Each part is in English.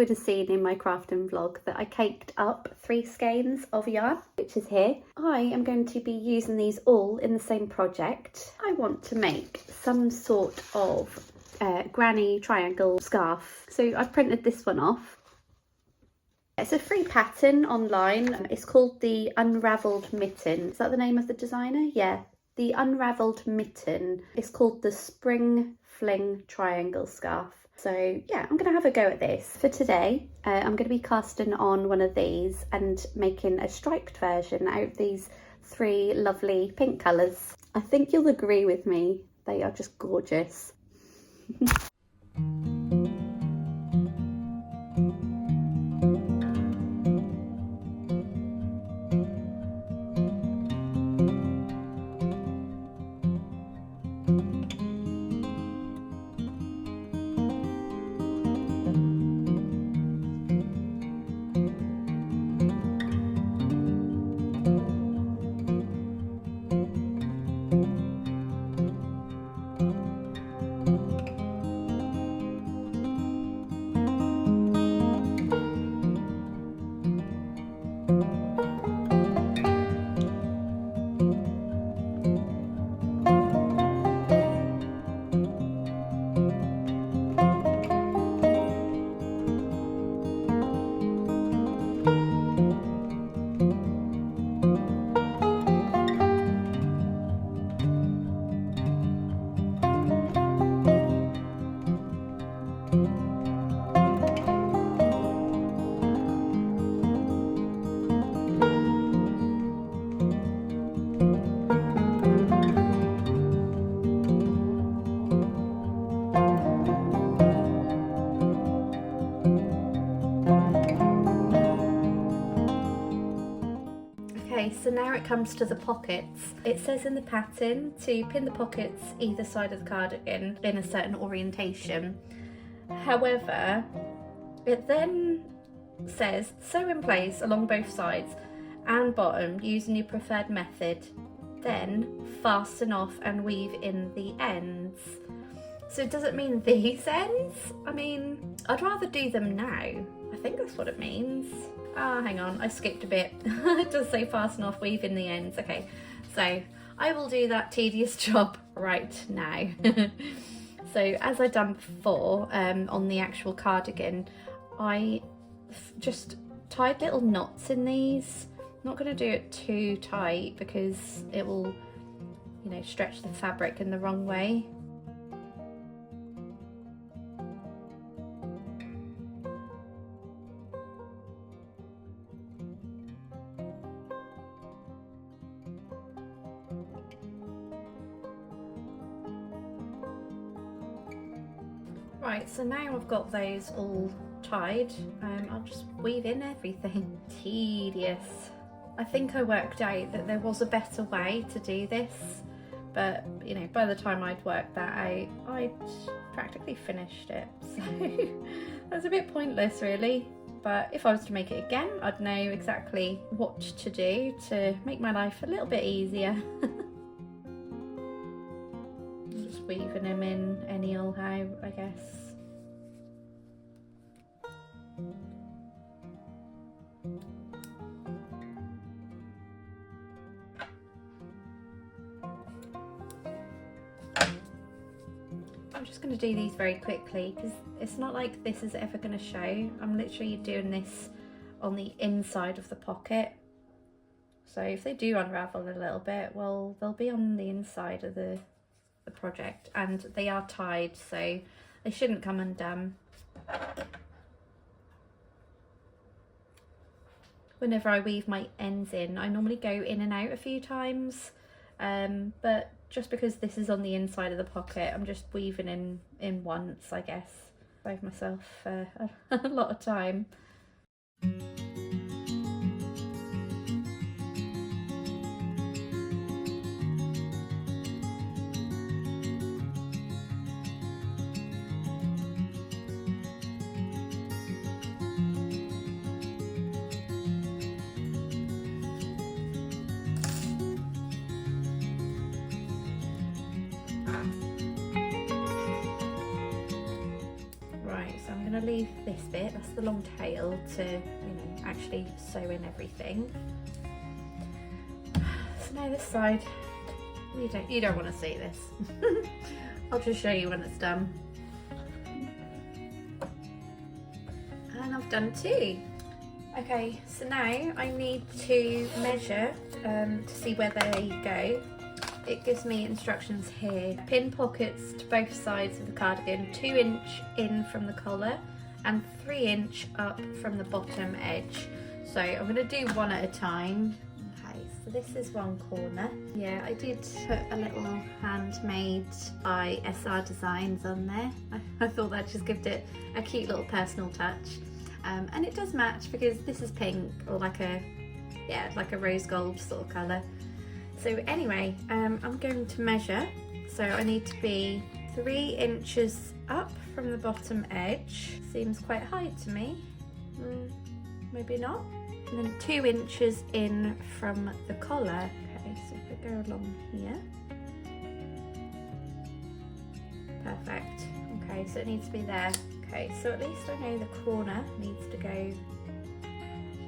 would have seen in my crafting vlog that I caked up 3 skeins of yarn, which is here. I am going to be using these all in the same project. I want to make some sort of granny triangle scarf. So I've printed this one off. It's a free pattern online. It's called the Unravelled Mitten. Is that the name of the designer? Yeah. The Unravelled Mitten is called the Spring Fling Triangle Scarf. So yeah, I'm going to have a go at this. For today, I'm going to be casting on one of these and making a striped version out of these 3 lovely pink colours. I think you'll agree with me, they are just gorgeous. Okay, so now it comes to the pockets. It says in the pattern to pin the pockets either side of the cardigan in a certain orientation. However, it then says sew in place along both sides and bottom using your preferred method, then fasten off and weave in the ends. So does it mean these ends? I mean, I'd rather do them now. I think that's what it means. Ah, hang on, I skipped a bit. It does say fasten off, weave in the ends. Okay, so I will do that tedious job right now. So as I done before on the actual cardigan, I just tied little knots in these. I'm not going to do it too tight because it will, you know, stretch the fabric in the wrong way. Right, so now I've got those all tied, I'll just weave in everything. Tedious. I think I worked out that there was a better way to do this, but you know, by the time I'd worked that out, I'd practically finished it. So that's a bit pointless really, but if I was to make it again, I'd know exactly what to do to make my life a little bit easier. Just weaving them in any old how, I guess. I'm just going to do these very quickly because it's not like this is ever going to show. I'm literally doing this on the inside of the pocket. So if they do unravel a little bit, well, they'll be on the inside of the project, and they are tied, so they shouldn't come undone. Whenever I weave my ends in, I normally go in and out a few times, but just because this is on the inside of the pocket, I'm just weaving in once, I guess. Save myself a lot of time. going to leave this bit, that's the long tail, to, you know, actually sew in everything. So now this side, you don't want to see this. I'll just show you when it's done. And I've done 2. Okay, so now I need to measure to see where they go. It gives me instructions here. Pin pockets to both sides of the cardigan, 2 inch in from the collar and 3 inch up from the bottom edge. So I'm going to do one at a time. Okay, so this is one corner. Yeah, I did put a little handmade by SR Designs on there. I thought that just gave it a cute little personal touch. And it does match because this is pink, or like a rose gold sort of colour. So anyway, I'm going to measure. So I need to be 3 inches up from the bottom edge. Seems quite high to me. Maybe not. And then 2 inches in from the collar. Okay, so if we go along here. Perfect. Okay, so it needs to be there. Okay, so at least I know the corner needs to go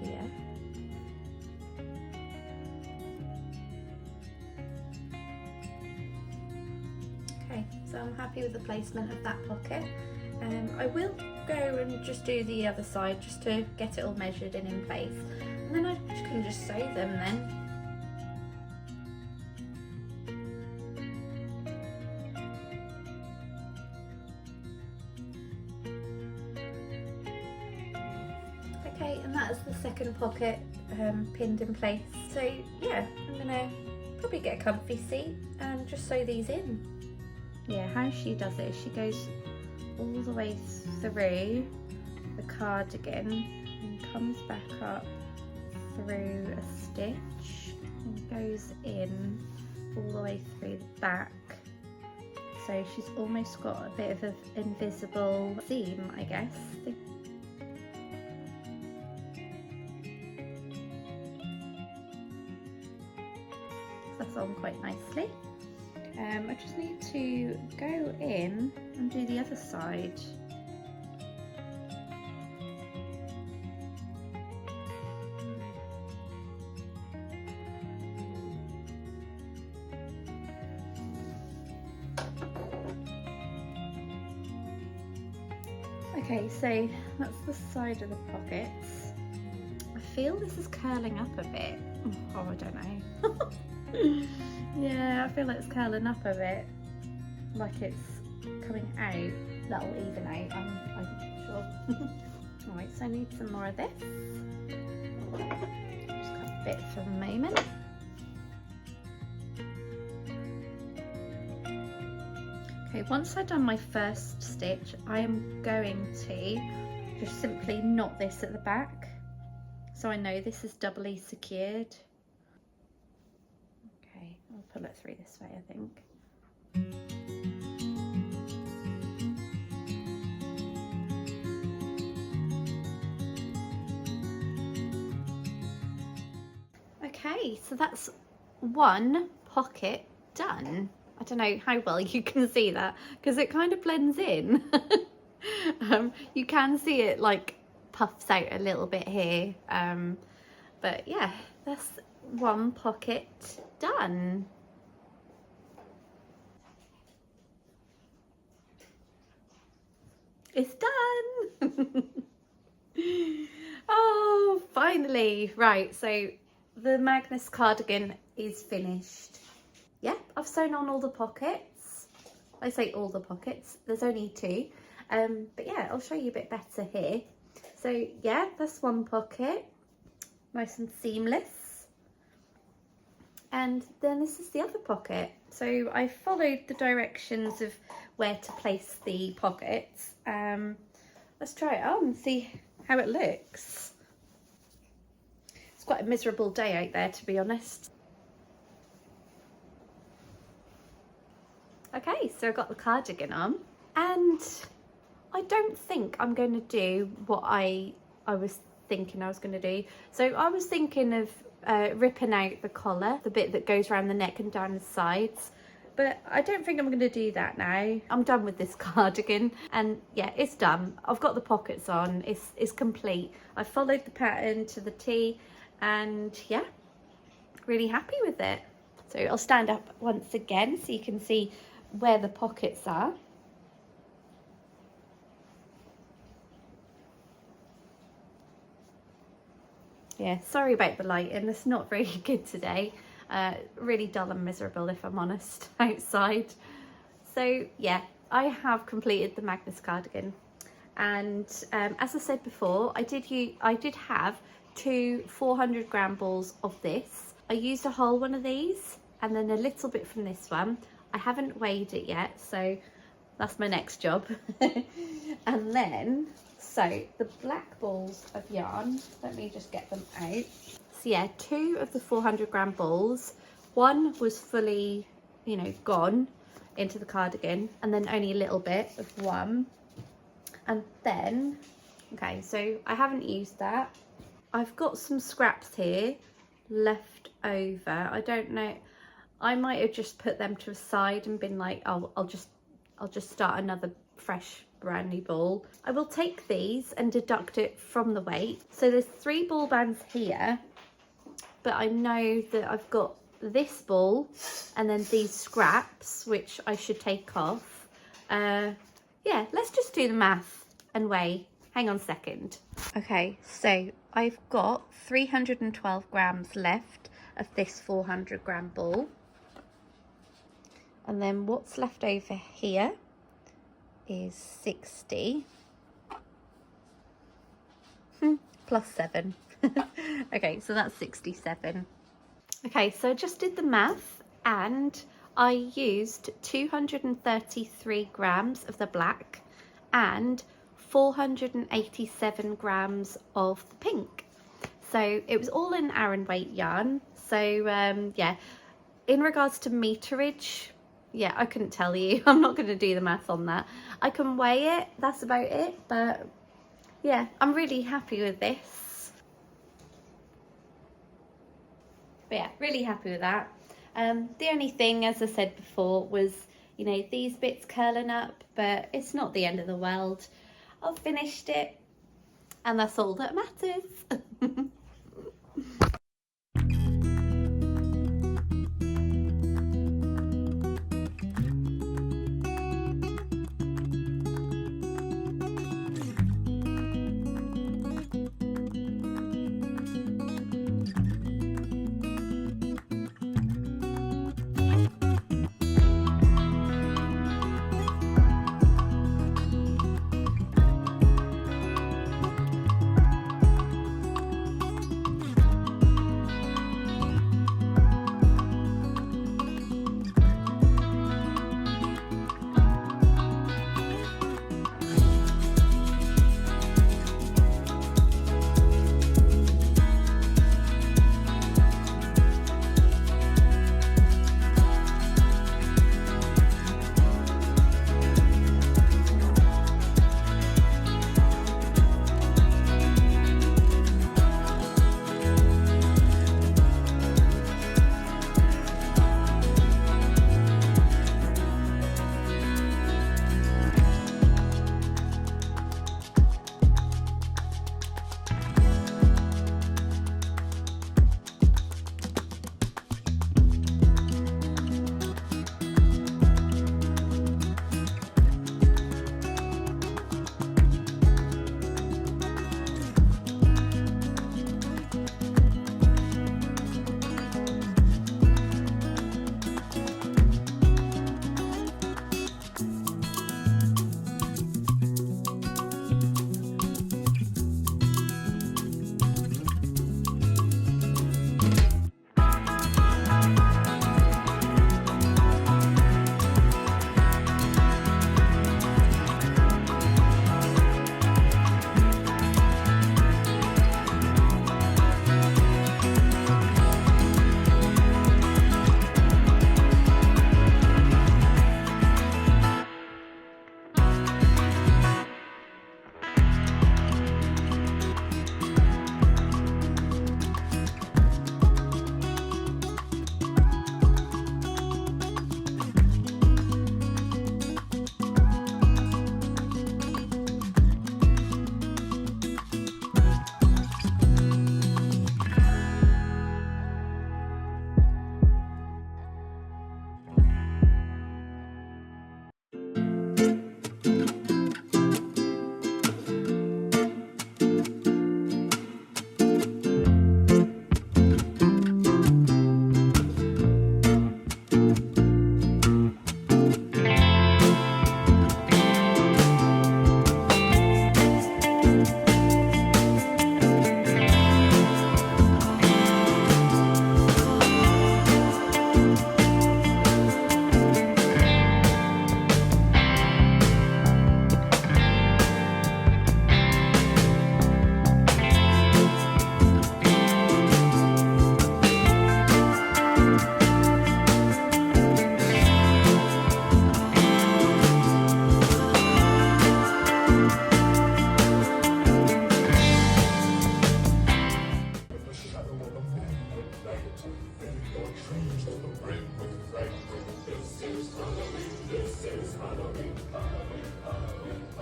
here. Okay, so I'm happy with the placement of that pocket. I will go and just do the other side just to get it all measured and in place. And then I can just sew them then. Okay, and that is the second pocket pinned in place. So yeah, I'm gonna probably get a comfy seat and just sew these in. Yeah, how she does it is she goes all the way through the cardigan and comes back up through a stitch and goes in all the way through the back. So she's almost got a bit of an invisible seam, I guess. That's on quite nicely. I just need to go in and do the other side. Okay, so that's the side of the pockets. I feel this is curling up a bit. Oh, I don't know. Yeah, I feel like it's curling up a bit, like it's coming out. That'll even out, I'm sure. Alright, so I need some more of this. Just cut a bit for the moment. Okay, once I've done my first stitch, I am going to just simply knot this at the back, so I know this is doubly secured. I'll pull it through this way, I think. Okay, so that's one pocket done. I don't know how well you can see that because it kind of blends in. You can see it like puffs out a little bit here, but yeah, that's one pocket done. It's done. Oh, finally. Right, so the Magnus cardigan is finished. Yeah, I've sewn on all the pockets. I say all the pockets, there's only 2. But yeah, I'll show you a bit better here. So yeah, that's one pocket, nice and seamless. And then this is the other pocket. So I followed the directions of where to place the pockets. Let's try it on and see how it looks. It's quite a miserable day out there, to be honest. Okay, so I've got the cardigan on, and I don't think I'm going to do what I was thinking I was going to do. So I was thinking of ripping out the collar, the bit that goes around the neck and down the sides, But I don't think I'm going to do that now. I'm done with this cardigan, and yeah, it's done. I've got the pockets on, it's complete. I followed the pattern to the T, and yeah, really happy with it. So I'll stand up once again so you can see where the pockets are. Yeah, sorry about the lighting, it's not very good today. Really dull and miserable, if I'm honest, outside. So yeah, I have completed the Magnus cardigan, and as I said before, I did have 2 400-gram balls of this. I used a whole one of these and then a little bit from this one. I haven't weighed it yet, so that's my next job. And then, so the black balls of yarn, let me just get them out. So yeah, 2 of the 400-gram balls. One was fully, you know, gone into the cardigan, and then only a little bit of one. And then, okay, so I haven't used that. I've got some scraps here left over. I don't know, I might have just put them to a side and been like, oh, I'll just start another fresh brand new ball. I will take these and deduct it from the weight. So there's 3 ball bands here, but I know that I've got this ball and then these scraps, which I should take off. Yeah, let's just do the math and weigh. Hang on a second. Okay, so I've got 312 grams left of this 400-gram ball. And then what's left over here is 60 plus 7. Okay, so that's 67. Okay, so I just did the math, and I used 233 grams of the black and 487 grams of the pink. So it was all in Aran weight yarn. So yeah, in regards to meterage, yeah, I couldn't tell you. I'm not going to do the math on that. I can weigh it, that's about it. But yeah, I'm really happy with this. But yeah, really happy with that. The only thing, as I said before, was, you know, these bits curling up, but it's not the end of the world. I've finished it, and that's all that matters.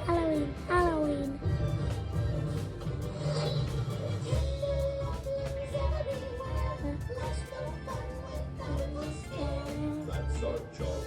Halloween, Halloween. That's our job.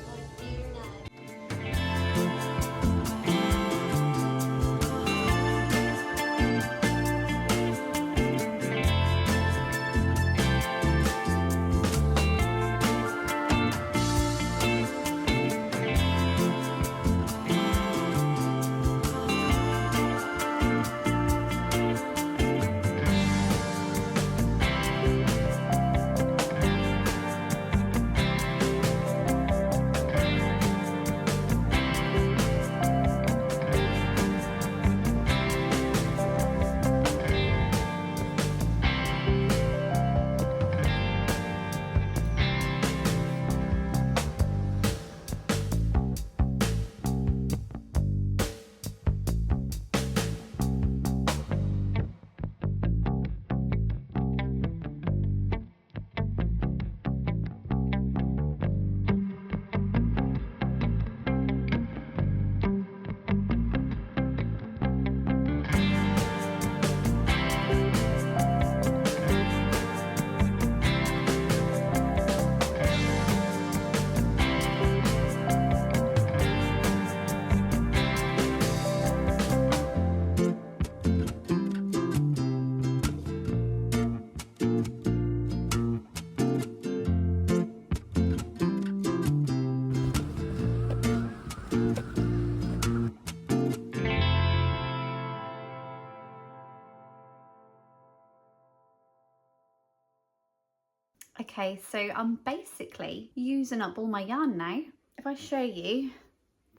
Okay, so I'm basically using up all my yarn now. If I show you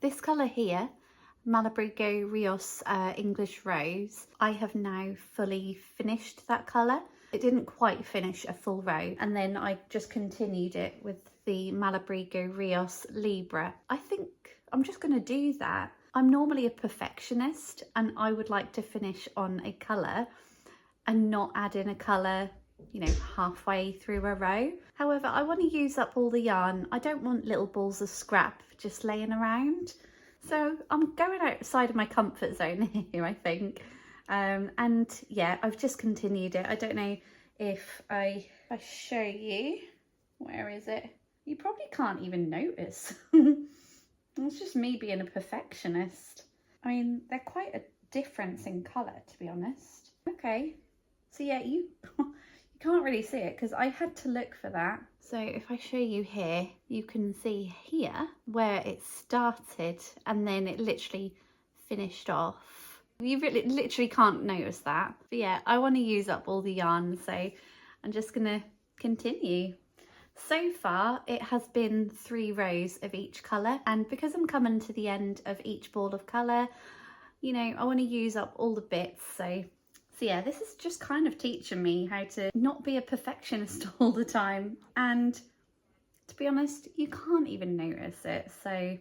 this colour here, Malabrigo Rios English Rose, I have now fully finished that colour. It didn't quite finish a full row, and then I just continued it with the Malabrigo Rios Libra. I think I'm just going to do that. I'm normally a perfectionist, and I would like to finish on a colour and not add in a colour, you know, halfway through a row. However, I want to use up all the yarn. I don't want little balls of scrap just laying around. So I'm going outside of my comfort zone here, I think. And yeah, I've just continued it. I don't know if I show you, where is it? You probably can't even notice. It's just me being a perfectionist. I mean, they're quite a difference in colour, to be honest. Okay, so yeah, you can't really see it because I had to look for that. So if I show you here, you can see here where it started and then it literally finished off. You really, literally can't notice that. But yeah, I want to use up all the yarn, so I'm just gonna continue. So far it has been 3 rows of each colour, and because I'm coming to the end of each ball of colour, you know, I want to use up all the bits. So yeah, this is just kind of teaching me how to not be a perfectionist all the time, and to be honest, you can't even notice it. So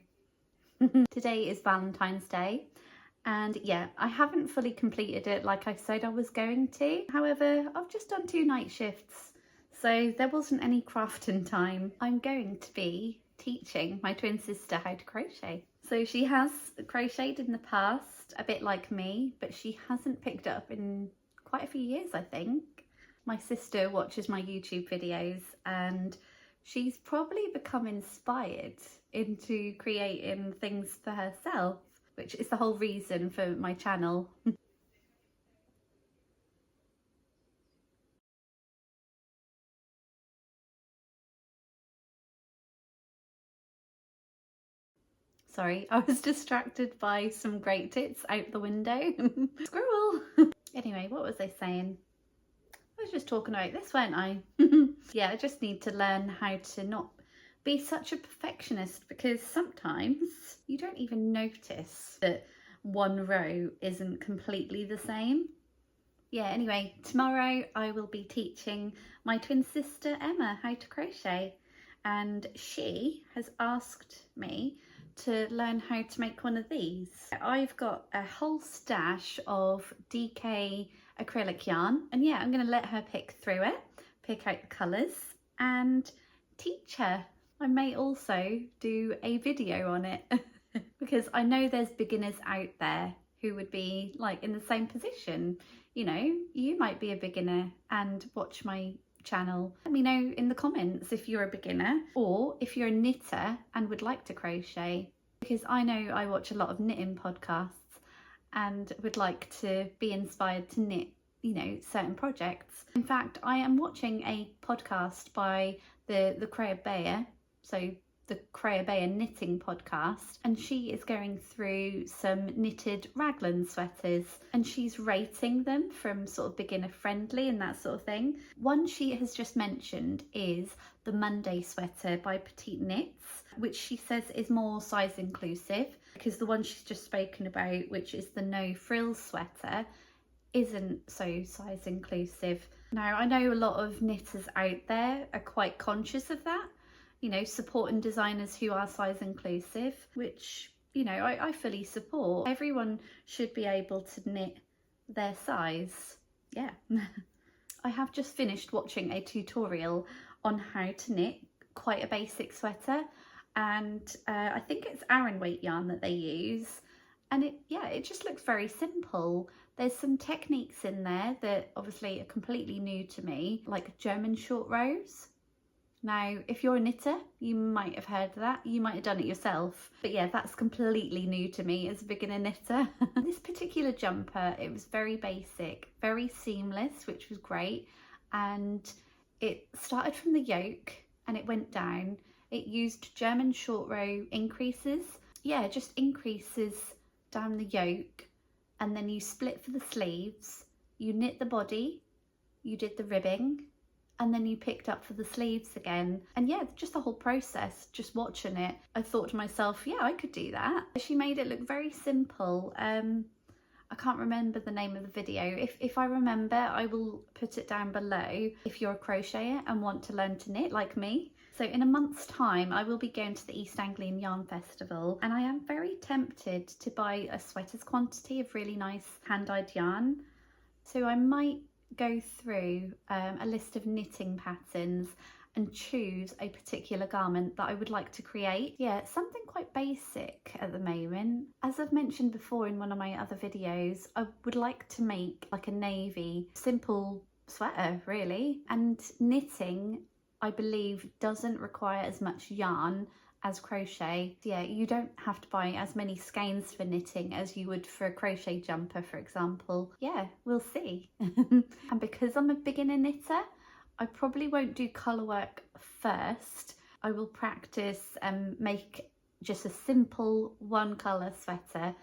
today is Valentine's Day, and yeah, I haven't fully completed it like I said I was going to. However, I've just done 2 night shifts, so there wasn't any crafting time. I'm going to be teaching my twin sister how to crochet. So she has crocheted in the past, a bit like me, but she hasn't picked it up in quite a few years, I think. My sister watches my YouTube videos and she's probably become inspired into creating things for herself, which is the whole reason for my channel. Sorry, I was distracted by some great tits out the window. Squirrel! Anyway, what was I saying? I was just talking about this, weren't I? Yeah, I just need to learn how to not be such a perfectionist, because sometimes you don't even notice that one row isn't completely the same. Yeah, anyway, tomorrow I will be teaching my twin sister Emma how to crochet, and she has asked me to learn how to make one of these. I've got a whole stash of DK acrylic yarn, and yeah, I'm going to let her pick through it, pick out the colours, and teach her. I may also do a video on it because I know there's beginners out there who would be like in the same position. You know, you might be a beginner and watch my channel. Let me know in the comments if you're a beginner or if you're a knitter and would like to crochet, because I know I watch a lot of knitting podcasts and would like to be inspired to knit, you know, certain projects. In fact, I am watching a podcast by the crochet, so the crochet knitting podcast, and she is going through some knitted raglan sweaters and she's rating them from sort of beginner friendly and that sort of thing. One she has just mentioned is the Monday sweater by Petite Knits, which she says is more size inclusive, because the one she's just spoken about, which is the no frills sweater, isn't so size inclusive. Now, I know a lot of knitters out there are quite conscious of that, you know, supporting designers who are size inclusive, which, you know, I fully support. Everyone should be able to knit their size. Yeah. I have just finished watching a tutorial on how to knit quite a basic sweater, and I think it's Aran weight yarn that they use, and it just looks very simple. There's some techniques in there that obviously are completely new to me, like German short rows. Now, if you're a knitter, you might have heard of that. You might have done it yourself. But yeah, that's completely new to me as a beginner knitter. This particular jumper, it was very basic, very seamless, which was great. And it started from the yoke and it went down. It used German short row increases. Yeah, just increases down the yoke. And then you split for the sleeves. You knit the body. You did the ribbing. And then you picked up for the sleeves again. And yeah, just the whole process, just watching it, I thought to myself, yeah, I could do that. She made it look very simple. I can't remember the name of the video. If I remember, I will put it down below if you're a crocheter and want to learn to knit like me. So in a month's time, I will be going to the East Anglian Yarn Festival, and I am very tempted to buy a sweater's quantity of really nice hand-dyed yarn. So I might go through a list of knitting patterns and choose a particular garment that I would like to create. Yeah, something quite basic at the moment. As I've mentioned before in one of my other videos, I would like to make like a navy simple sweater really, and knitting I believe doesn't require as much yarn as crochet. Yeah, you don't have to buy as many skeins for knitting as you would for a crochet jumper, for example. Yeah, we'll see. And because I'm a beginner knitter, I probably won't do colour work first. I will practice and make just a simple one colour sweater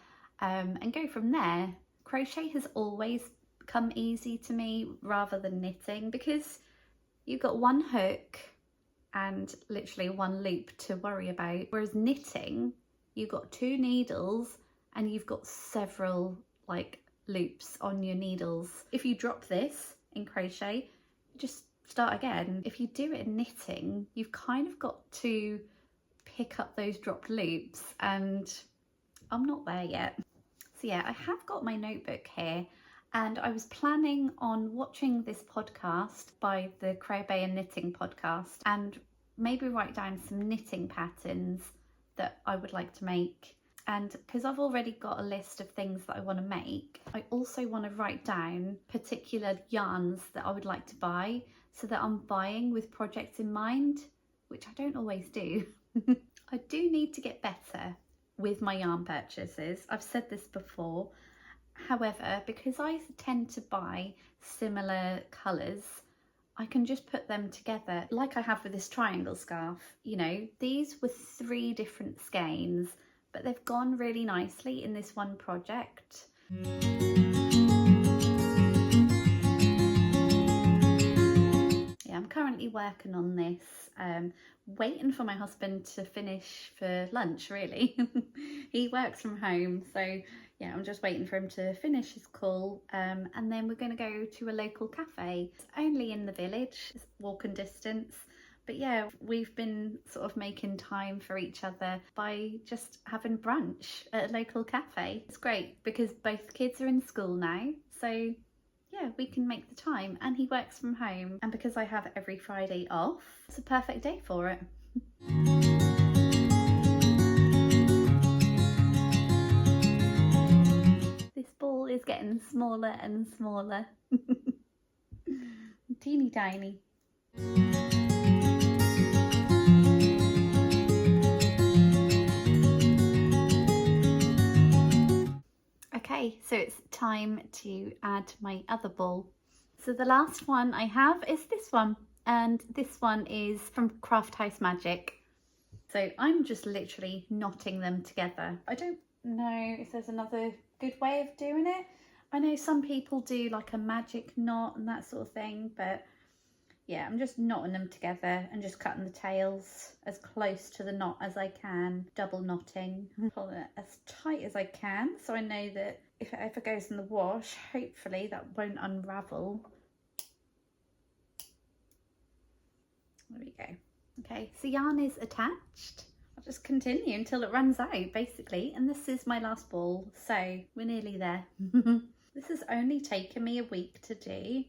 and go from there. Crochet has always come easy to me rather than knitting, because you've got one hook and literally one loop to worry about, whereas knitting, you've got two needles and you've got several like loops on your needles. If you drop this in crochet, just start again. If you do it in knitting, you've kind of got to pick up those dropped loops, and I'm not there yet. So yeah, I have got my notebook here, and I was planning on watching this podcast by the Crochet and Knitting podcast and maybe write down some knitting patterns that I would like to make. And because I've already got a list of things that I want to make, I also want to write down particular yarns that I would like to buy, so that I'm buying with projects in mind, which I don't always do. I do need to get better with my yarn purchases. I've said this before. However, because I tend to buy similar colours, I can just put them together like I have with this triangle scarf. You know, these were 3 different skeins, but they've gone really nicely in this one project. Yeah, I'm currently working on this, waiting for my husband to finish for lunch really. He works from home, so yeah, I'm just waiting for him to finish his call, and then we're going to go to a local cafe. It's only in the village, it's walking distance. But yeah, we've been sort of making time for each other by just having brunch at a local cafe. It's great because both kids are in school now, so yeah, we can make the time, and he works from home, and because I have every Friday off, it's a perfect day for it. This ball is getting smaller and smaller. Teeny tiny. Okay, so it's time to add my other ball. So the last one I have is this one, and this one is from Craft House Magic. So I'm just literally knotting them together. I don't know if there's another good way of doing it. I know some people do like a magic knot and that sort of thing, but yeah, I'm just knotting them together and just cutting the tails as close to the knot as I can, double knotting, pull it as tight as I can, so I know that if it ever goes in the wash, hopefully that won't unravel. There we go. Okay, so yarn is attached. I'll just continue until it runs out, basically, and this is my last ball, so we're nearly there. This has only taken me a week to do.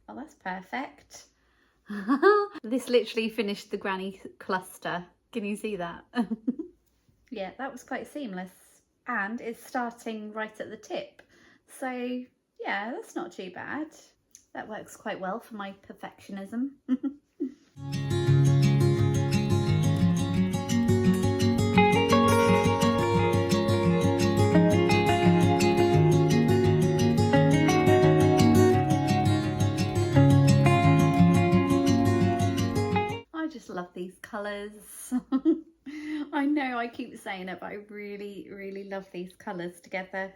Oh, that's perfect. This literally finished the granny cluster. Can you see that? Yeah, that was quite seamless, and it's starting right at the tip, so yeah, that's not too bad. That works quite well for my perfectionism. I just love these colours. I know I keep saying it, but I really, really love these colours together.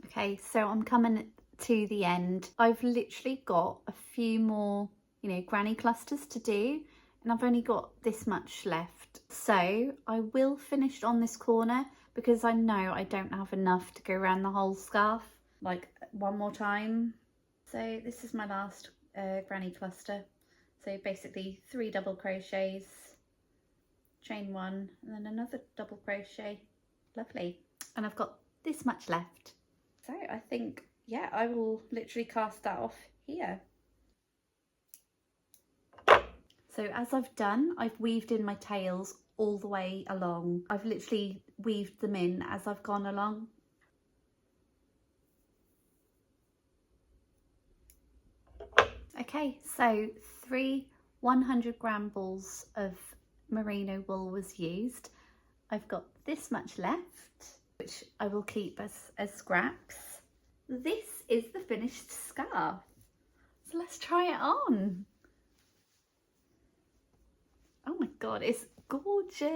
Okay, so I'm coming to the end. I've literally got a few more, granny clusters to do, and I've only got this much left. So I will finish on this corner because I know I don't have enough to go around the whole scarf, like one more time. So this is my last granny cluster. So basically 3 double crochets, chain 1, and then another double crochet. Lovely. And I've got this much left. So I think, yeah, I will literally cast that off here. So as I've done, I've weaved in my tails all the way along. I've literally weaved them in as I've gone along. Okay, so 3 100-gram balls of merino wool was used. I've got this much left, which I will keep as scraps. This is the finished scarf. So let's try it on. Oh my god, it's gorgeous.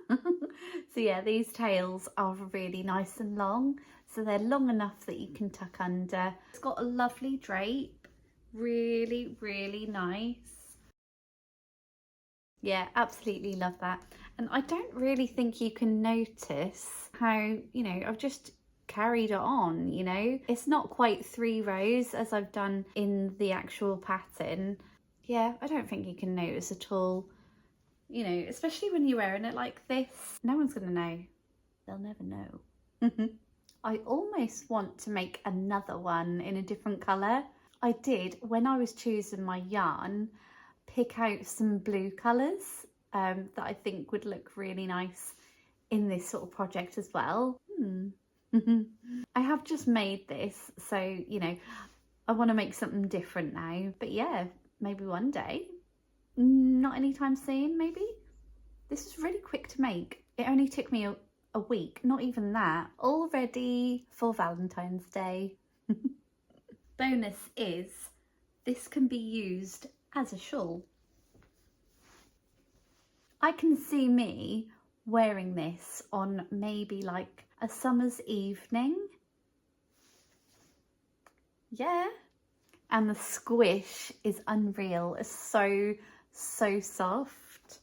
So yeah, these tails are really nice and long, so they're long enough that you can tuck under. It's got a lovely drape, really, really nice. Yeah, absolutely love that. And I don't really think you can notice how, I've just carried it on, It's not quite 3 rows as I've done in the actual pattern. Yeah, I don't think you can notice at all, especially when you're wearing it like this. No one's gonna know. They'll never know. I almost want to make another one in a different colour. I did, when I was choosing my yarn, pick out some blue colours that I think would look really nice in this sort of project as well. I have just made this, so, I want to make something different now. But yeah, maybe one day. Not anytime soon, maybe. This was really quick to make. It only took me a week, not even that. All ready for Valentine's Day. Bonus is, this can be used as a shawl. I can see me wearing this on maybe like a summer's evening. Yeah. And the squish is unreal. It's so, so soft.